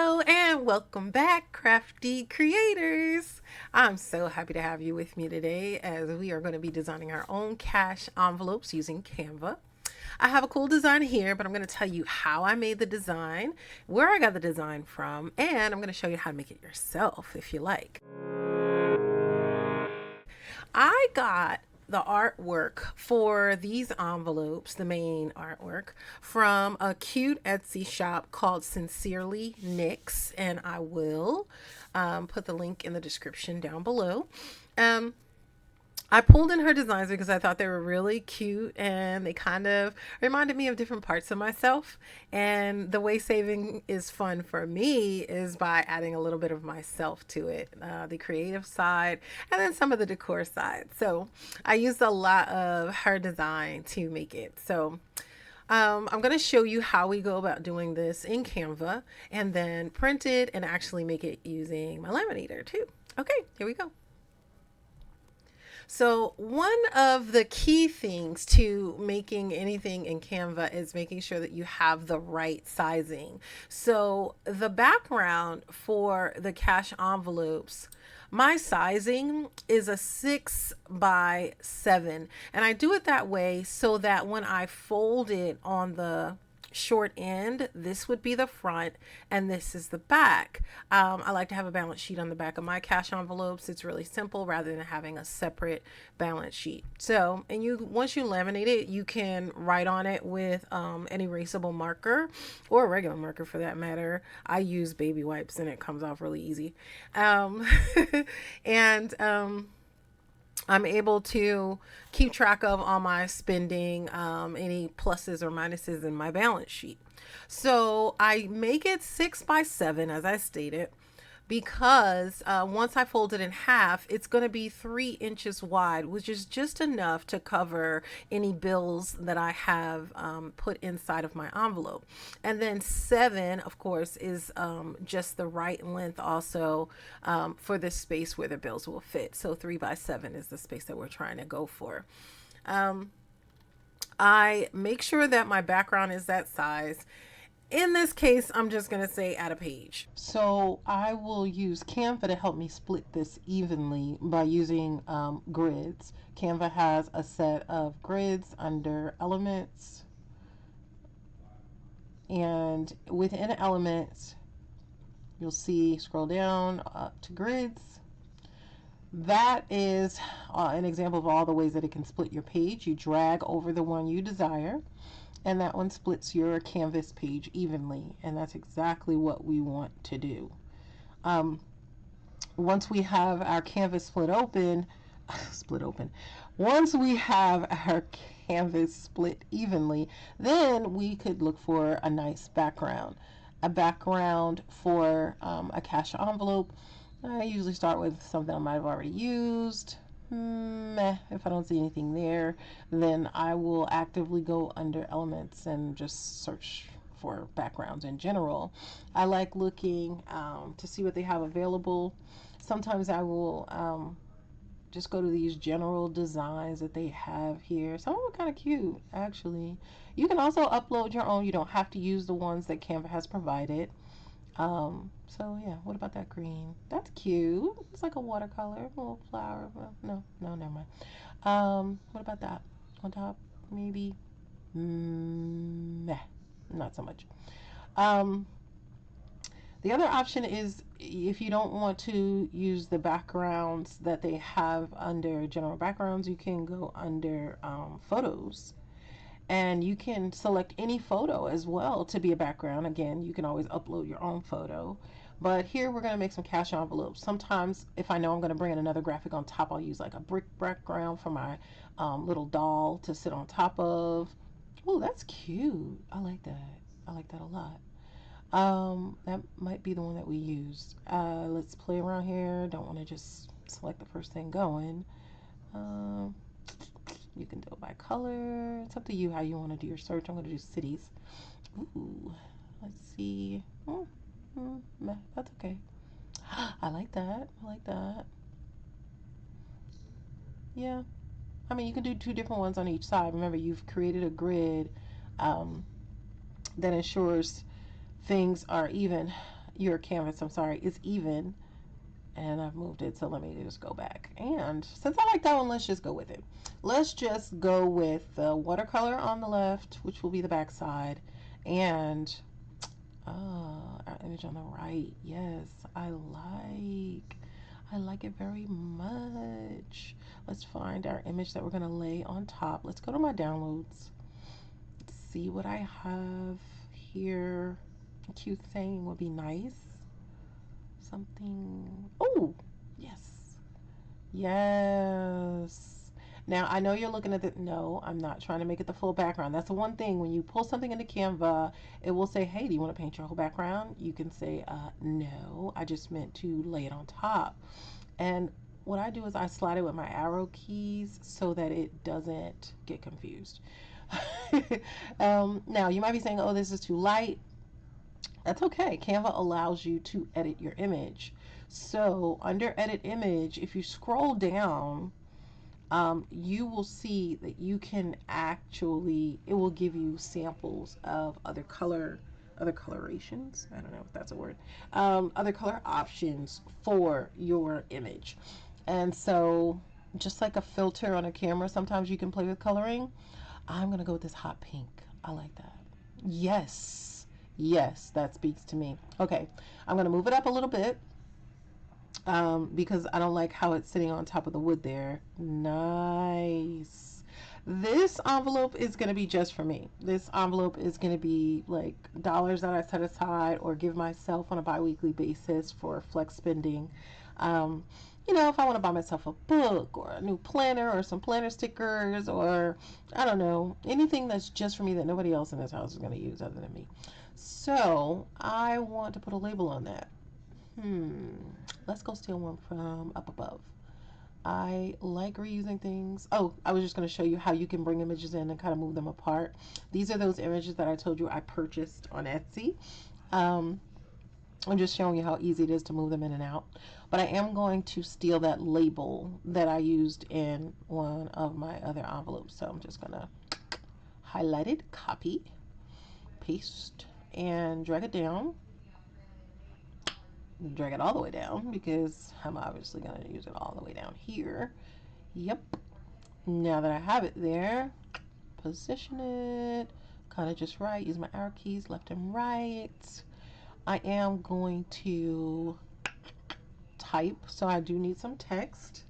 Hello and welcome back, Crafty Creators. I'm so happy to have you with me today as we are going to be designing our own cash envelopes using Canva. I have a cool design here, but I'm going to tell you how I made the design, where I got the design from, and I'm going to show you how to make it yourself if you like. I got the artwork for these envelopes, the main artwork, from a cute Etsy shop called Sincerely Knix, and I will put the link in the description down below. Um, I pulled in her designs because I thought they were really cute and they kind of reminded me of different parts of myself. And the way saving is fun for me is by adding a little bit of myself to it, the creative side and then some of the decor side. So I used a lot of her design to make it. So I'm going to show you how we go about doing this in Canva and then print it and actually make it using my laminator too. Okay, here we go. So one of the key things to making anything in Canva is making sure that you have the right sizing. So the background for the cash envelopes, my sizing is a 6 by 7, and I do it that way so that when I fold it on the short end, this would be the front and this is the back. I like to have a balance sheet on the back of my cash envelopes. It's really simple rather than having a separate balance sheet. So, and once you laminate it, you can write on it with an erasable marker or a regular marker for that matter. I use baby wipes and it comes off really easy. Um, and I'm able to keep track of all my spending, any pluses or minuses in my balance sheet. So I make it 6 by 7, as I stated, because once I fold it in half, it's going to be 3 inches wide, which is just enough to cover any bills that I have put inside of my envelope. And then 7, of course, is just the right length also for the space where the bills will fit. So 3 by 7 is the space that we're trying to go for. I make sure that my background is that size. In this case, I'm just going to say add a page. So I will use Canva to help me split this evenly by using grids. Canva has a set of grids under elements. And within elements, you'll see, scroll down up to grids. That is an example of all the ways that it can split your page. You drag over the one you desire, and that one splits your canvas page evenly, and that's exactly what we want to do. Once we have our canvas split open, once we have our canvas split evenly, then we could look for a nice background. A background for a cash envelope, I usually start with something I might have already used. If I don't see anything there, then I will actively go under elements and just search for backgrounds in general. I like looking to see what they have available. Sometimes I will just go to these general designs that they have here. Some of them are kind of cute, actually. You can also upload your own. You don't have to use the ones that Canva has provided. So yeah, what about that green? That's cute. It's like a watercolor, a little flower. Well, no, never mind. What about that? On top, maybe? Meh, not so much. Um, the other option is if you don't want to use the backgrounds that they have under general backgrounds, you can go under photos and you can select any photo as well to be a background. Again, you can always upload your own photo. But here we're going to make some cash envelopes. Sometimes if I know I'm going to bring in another graphic on top, I'll use like a brick background for my little doll to sit on top of. Oh, that's cute. I like that. I like that a lot. That might be the one that we used. Let's play around here. Don't want to just select the first thing going. Um, you can do it by color. It's up to you how you want to do your search. I'm going to do cities. Ooh, let's see. That's okay. I like that. I like that. Yeah. I mean, you can do two different ones on each side. Remember, you've created a grid um, that ensures things are even. your canvas, I'm sorry, is even. And I've moved it, so let me just go back. And since I like that one, let's just go with it. Let's just go with the watercolor on the left, which will be the back side, and our image on the right. Yes, I like it very much. Let's find our image that we're going to lay on top. Let's go to my downloads. Let's see what I have here. A cute thing would be nice. Something. Oh, yes. Yes. Now, I know you're looking at it. No, I'm not trying to make it the full background. That's the one thing. When you pull something into Canva, it will say, hey, do you want to paint your whole background? You can say, no, I just meant to lay it on top. And what I do is I slide it with my arrow keys so that it doesn't get confused. Now, you might be saying, oh, this is too light. That's okay. Canva allows you to edit your image. So under edit image, if you scroll down, you will see that you can actually, it will give you samples of other colorations. I don't know if that's a word. Other color options for your image. And so just like a filter on a camera, sometimes you can play with coloring. I'm going to go with this hot pink. I like that. Yes. Yes, that speaks to me. Okay. I'm going to move it up a little bit. Because I don't like how it's sitting on top of the wood there. Nice. This envelope is going to be just for me. This envelope is going to be like dollars that I set aside or give myself on a bi-weekly basis for flex spending. You know, if I want to buy myself a book or a new planner or some planner stickers or I don't know, anything that's just for me that nobody else in this house is going to use other than me. So I want to put a label on that. Let's go steal one from up above. I like reusing things. Oh, I was just going to show you how you can bring images in and kind of move them apart. These are those images that I told you I purchased on Etsy. I'm just showing you how easy it is to move them in and out. But I am going to steal that label that I used in one of my other envelopes. So I'm just going to highlight it, copy, paste, and drag it down. Drag it all the way down because I'm obviously going to use it all the way down here. Yep. Now that I have it there, position it kind of just right. Use my arrow keys left and right. I am going to type, so I do need some text.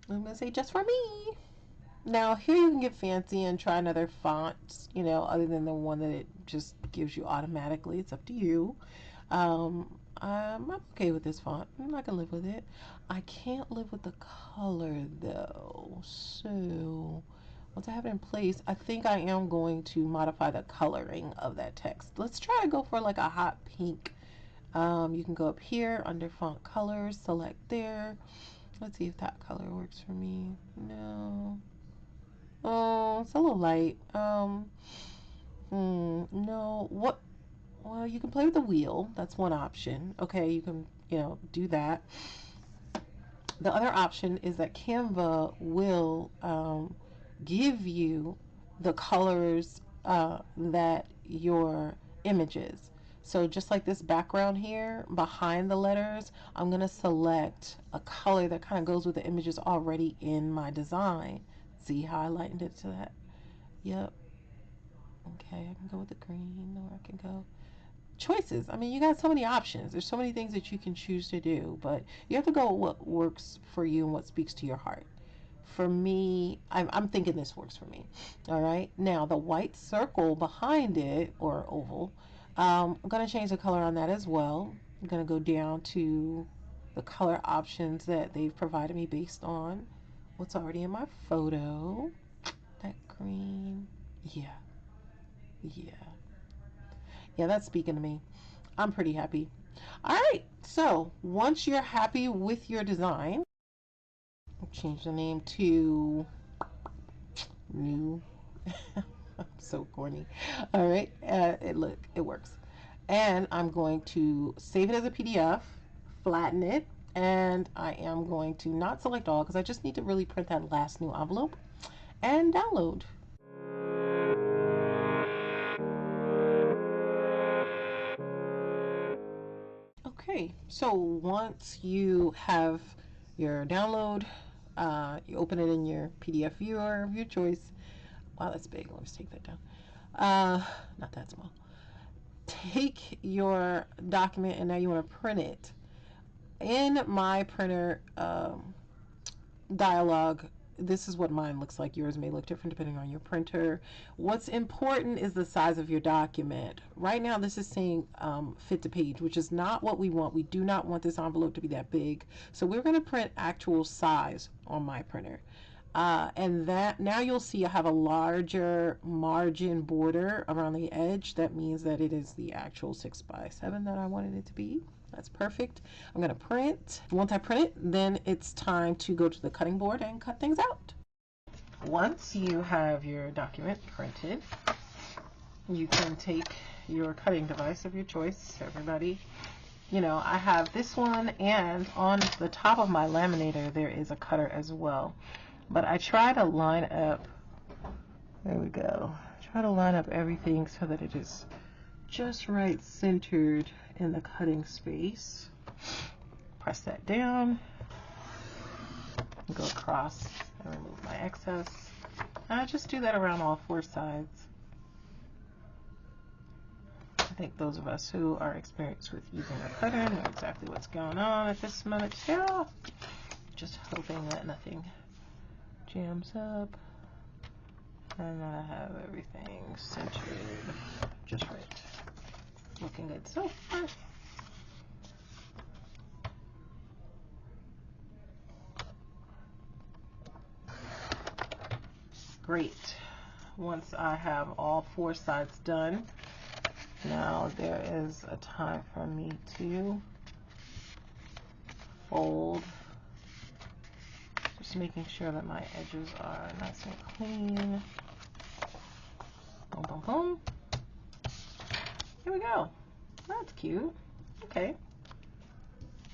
I'm going to say just for me. Now here you can get fancy and try another font, you know, other than the one that it just gives you automatically. It's up to you. I'm okay with this font. I can live with it. I can't live with the color though. So once I have it in place, I think I am going to modify the coloring of that text. Let's try to go for like a hot pink. You can go up here under font colors, select there. Let's see if that color works for me. No. Oh, it's a little light. No. What? Well, you can play with the wheel. That's one option. Okay, you can, you know, do that. The other option is that Canva will give you the colors that your image is. So just like this background here, behind the letters, I'm going to select a color that kind of goes with the images already in my design. See how I lightened it to that? Yep. Okay, I can go with the green, or I can go choices. I mean, you got so many options. There's so many things that you can choose to do, but you have to go with what works for you and what speaks to your heart. For me, I'm thinking this works for me. All right. Now, the white circle behind it, or oval, I'm going to change the color on that as well. I'm going to go down to the color options that they've provided me based on what's already in my photo. That green. Yeah. Yeah. Yeah, that's speaking to me. I'm pretty happy. All right, so once you're happy with your design, I'll change the name to new. I'm so corny. All right, it works. And I'm going to save it as a PDF, flatten it, and I am going to not select all because I just need to really print that last new envelope and download. Okay, so once you have your download, you open it in your PDF viewer of your choice. Wow, that's big. Let's take that down. Not that small. Take your document and now you want to print it. In my printer dialog, this is what mine looks like. Yours may look different depending on your printer. What's important is the size of your document. Right now this is saying fit to page, which is not what we want. We do not want this envelope to be that big. So we're going to print actual size on my printer. And that now you'll see I have a larger margin border around the edge. That means that it is the actual 6x7 that I wanted it to be. That's perfect. I'm going to print. Once I print it, then it's time to go to the cutting board and cut things out. Once you have your document printed, you can take your cutting device of your choice. Everybody, you know, I have this one, and on the top of my laminator there is a cutter as well. But I try to line up, there we go, try to line up everything so that it is just right centered in the cutting space. Press that down, go across and remove my excess. And I just do that around all 4 sides. I think those of us who are experienced with using a cutter know exactly what's going on at this moment. Yeah. Just hoping that nothing jams up, and I have everything centered just right. Looking good so far. Great. Once I have all 4 sides done, now there is a time for me to fold. Just making sure that my edges are nice and clean. Boom, boom, boom. Here we go. That's cute. Okay.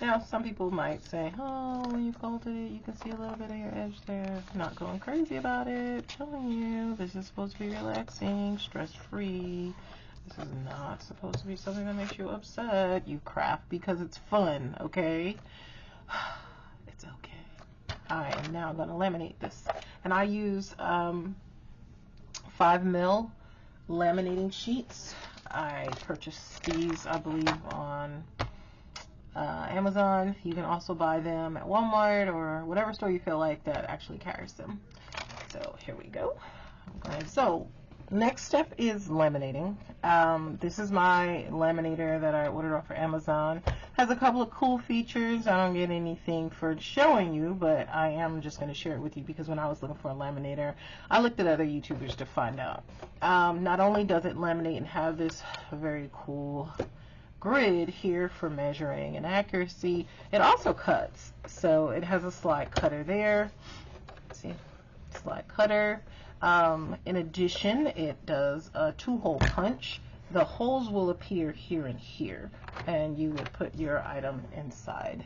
Now, some people might say, oh, when you folded it, you can see a little bit of your edge there. Not going crazy about it. Telling you, this is supposed to be relaxing, stress-free. This is not supposed to be something that makes you upset. You craft because it's fun, okay? It's okay. I am now going to laminate this. And I use 5mm laminating sheets. I purchased these, I believe, on Amazon. You can also buy them at Walmart or whatever store you feel like that actually carries them. So here we go. Okay, so next step is laminating. This is my laminator that I ordered off of Amazon. Has a couple of cool features. I don't get anything for showing you, but I am just going to share it with you because when I was looking for a laminator, I looked at other YouTubers to find out. Not only does it laminate and have this very cool grid here for measuring and accuracy, it also cuts. So it has a slide cutter there. See, slide cutter. In addition, it does a 2-hole punch. The holes will appear here and here, and you would put your item inside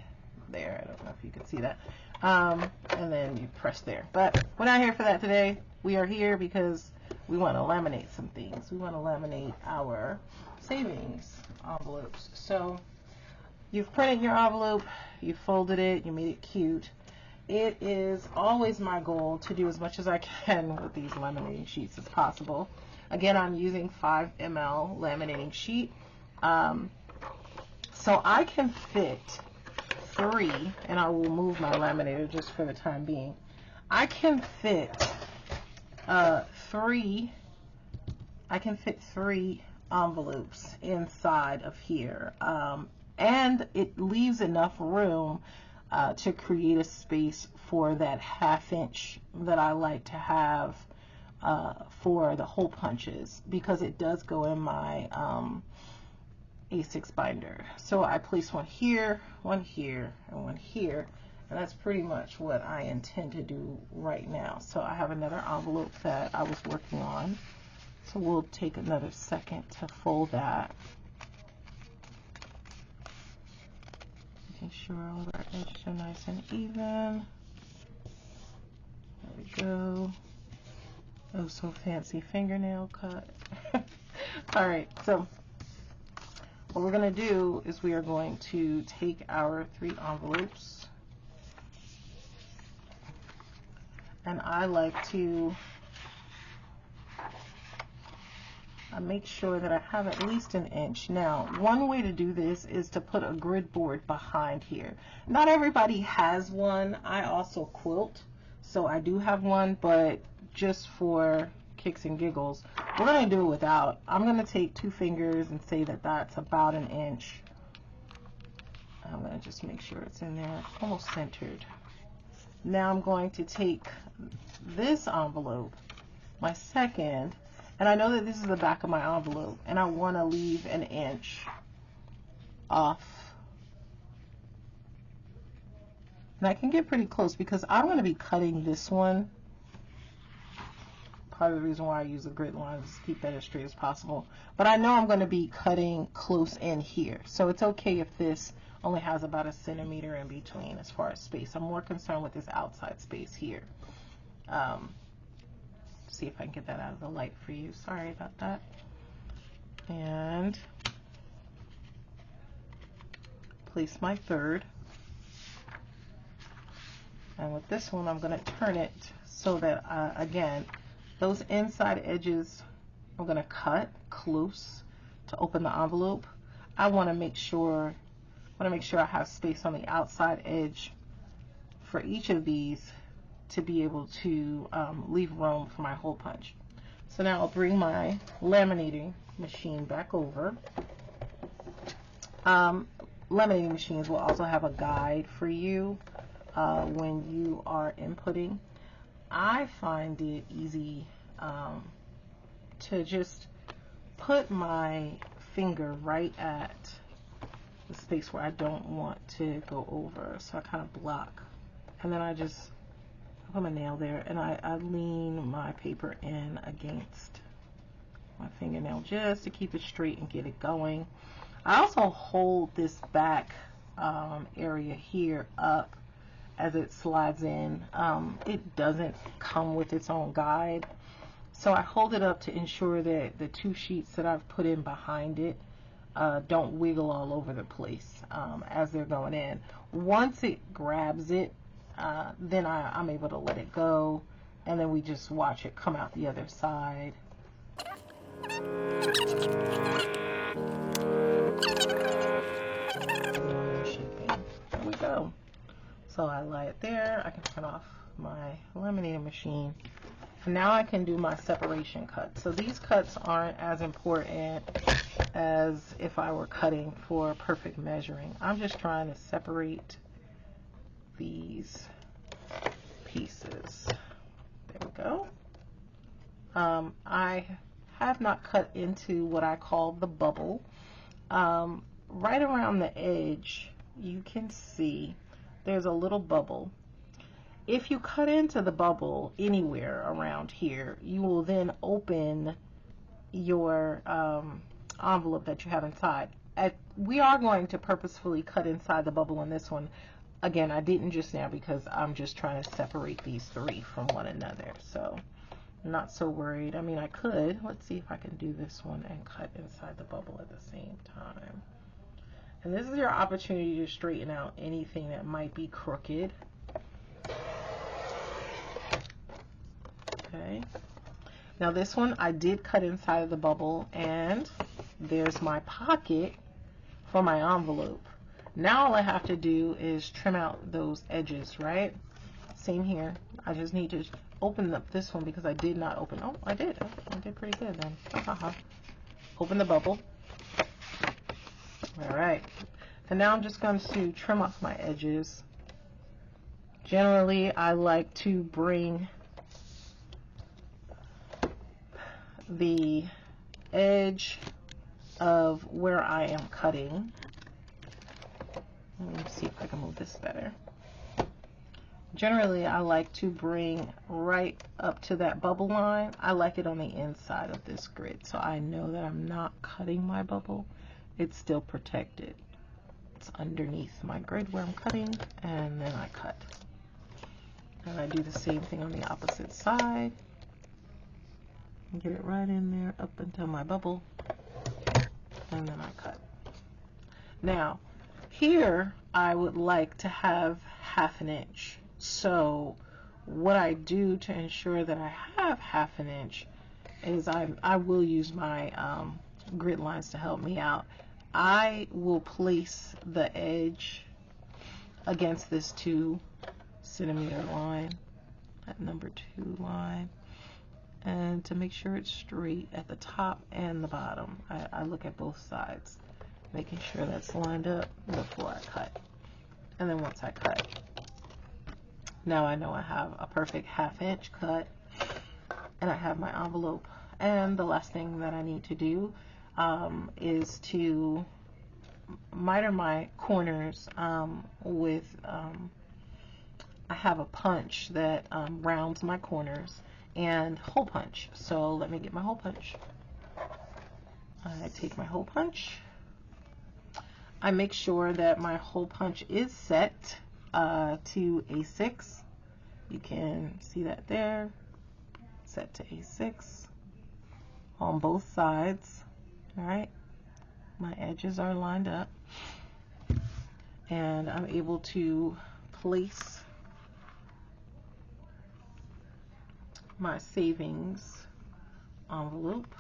there. I don't know if you can see that. And then you press there. But we're not here for that today. We are here because we want to laminate some things. We want to laminate our savings envelopes. So you've printed your envelope, you folded it, you made it cute. It is always my goal to do as much as I can with these laminating sheets as possible. Again, I'm using 5mm laminating sheet. So I can fit 3, and I will move my laminator just for the time being. I can fit 3 envelopes inside of here, and it leaves enough room to create a space for that 1/2 inch that I like to have for the hole punches, because it does go in my A6 binder. So I place one here, and one here, and that's pretty much what I intend to do right now. So I have another envelope that I was working on, so we'll take another second to fold that. Making sure all of our edges are nice and even. There we go. Oh, so fancy fingernail cut. All right, so what we're going to do is we are going to take our 3 envelopes, and I like to make sure that I have at least an inch. Now, one way to do this is to put a grid board behind here. Not everybody has one. I also quilt, so I do have one, but just for kicks and giggles, we're going to do it without. I'm going to take 2 fingers and say that that's about an inch. I'm going to just make sure it's in there, almost centered. Now I'm going to take this envelope, my second, and I know that this is the back of my envelope, and I want to leave an inch off. And I can get pretty close because I'm going to be cutting this one. Part of the reason why I use the grid line is to keep that as straight as possible. But I know I'm going to be cutting close in here. So it's okay if this only has about a centimeter in between as far as space. I'm more concerned with this outside space here. See if I can get that out of the light for you. Sorry about that. And place my third. And with this one, I'm going to turn it so that, again, those inside edges I'm going to cut close to open the envelope. I want to make sure I have space on the outside edge for each of these to be able to leave room for my hole punch. So now I'll bring my laminating machine back over. Laminating machines will also have a guide for you when you are inputting. I find it easy to just put my finger right at the space where I don't want to go over, so I kind of block, and then I just put my nail there, and I lean my paper in against my fingernail just to keep it straight and get it going. I also hold this back area here up as it slides in. It doesn't come with its own guide, so I hold it up to ensure that the 2 sheets that I've put in behind it don't wiggle all over the place as they're going in. Once it grabs it, then I'm able to let it go, and then we just watch it come out the other side. There we go. So I lie it there. I can turn off my laminating machine. And now I can do my separation cuts. So these cuts aren't as important as if I were cutting for perfect measuring. I'm just trying to separate these pieces. There we go. I have not cut into what I call the bubble. Right around the edge, you can see there's a little bubble. If you cut into the bubble anywhere around here, you will then open your envelope that you have inside. We are going to purposefully cut inside the bubble in this one. Again, I didn't just now because I'm just trying to separate these 3 from one another. So I'm not so worried. I mean, I could. Let's see if I can do this one and cut inside the bubble at the same time. And this is your opportunity to straighten out anything that might be crooked. Okay. Now this one I did cut inside of the bubble, and there's my pocket for my envelope. Now all I have to do is trim out those edges, right? Same here. I just need to open up this one because I did not open. Oh, I did. I did pretty good then. Open the bubble. All right. And now I'm just going to trim off my edges. Generally, I like to bring the edge of where I am cutting. Let me see if I can move this better. Generally, I like to bring right up to that bubble line. I like it on the inside of this grid, so I know that I'm not cutting my bubble. It's still protected. It's underneath my grid where I'm cutting, and then I cut. And I do the same thing on the opposite side. Get it right in there up until my bubble, and then I cut. Now, here I would like to have 1/2 inch. So what I do to ensure that I have 1/2 inch is I will use my grid lines to help me out. I will place the edge against this 2 centimeter line, that number 2 line, and to make sure it's straight at the top and the bottom. I look at both sides, making sure that's lined up before I cut. And then once I cut, now I know I have a perfect 1/2 inch cut, and I have my envelope. And the last thing that I need to do is to miter my corners with I have a punch that rounds my corners, and hole punch. So let me get my hole punch. I take my hole punch. I make sure that my hole punch is set to A6. You can see that there, set to A6 on both sides. All right, my edges are lined up, and I'm able to place my savings envelope.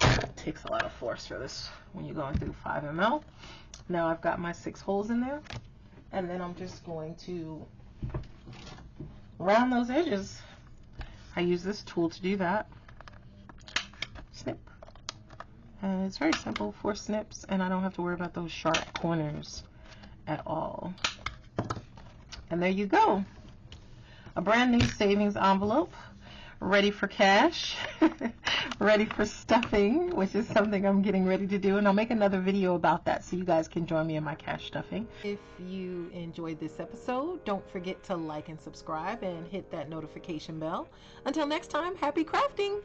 It takes a lot of force for this when you're going through 5 ml. Now I've got my 6 holes in there, and then I'm just going to round those edges. I use this tool to do that. Snip. And it's very simple, 4 snips, and I don't have to worry about those sharp corners at all. And there you go. A brand new savings envelope, ready for cash, ready for stuffing, which is something I'm getting ready to do, and I'll make another video about that so you guys can join me in my cash stuffing. If you enjoyed this episode, don't forget to like and subscribe and hit that notification bell. Until next time, happy crafting!